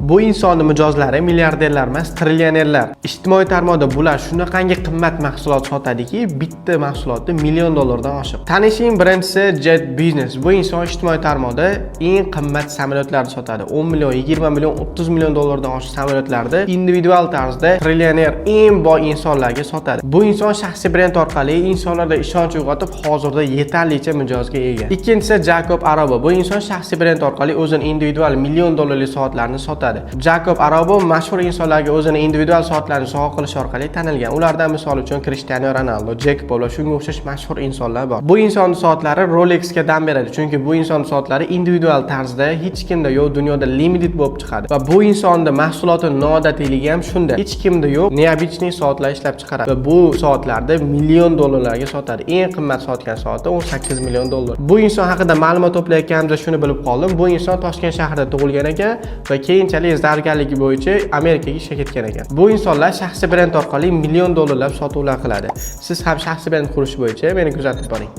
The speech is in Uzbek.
Bu insonni mijozlari milliarderlar emas, trillionerlar. Ijtimoiy tarmoqda bular shunaqangi qimmat mahsulot sotadiki, bitta mahsulotni $1 million dan oshiq. Tanishing birinchisi Jet Business. Bu inson ijtimoiy tarmoqda eng qimmat samolyotlarni sotadi. 10 million, 20 million, 30 million dollardan oshiq samolyotlarni individual tarzda trillioner eng boy insonlarga sotadi. Bu inson shaxsiy brend orqali insonlarda ishonch uyg'otib, hozirda yetarlicha mijozga ega. Ikkinchisi Jacob Arabo. Bu inson shaxsiy brend orqali o'zini individual $1 million soatlarni sotadi. Jacob Arabo mashhur insonlarga o'zini individual soatlarni sovg'a qilish orqali tanilgan. Ulardan misol uchun Cristiano Ronaldo, Jack Paul va shunga o'xshash mashhur insonlar bor. Bu inson soatlari Rolexga dam beradi, chunki bu inson soatlari individual tarzda hech kimda yo'q, dunyoda limited bo'lib chiqadi. Va bu insonning mahsuloti noodatiyligi ham shunda. Hech kimda yo'q, neobichniy soatlar ishlab chiqaradi va bu soatlarda $1 million ga sotadi. Eng qimmat sotgan soati $18 million. Bu inson haqida ma'lumot to'playotganimda shuni bilib qoldim. Bu inson Toshkent shahrida tug'ilgan ekan va keyinchalik zargarligi bo'yicha Amerikaga ishga ketgan ekan. Bu insonlar shaxsiy brend orqali $1 million sotuvlar qiladi. Siz ham shaxsiy brend qurish bo'yicha meni kuzatib boring.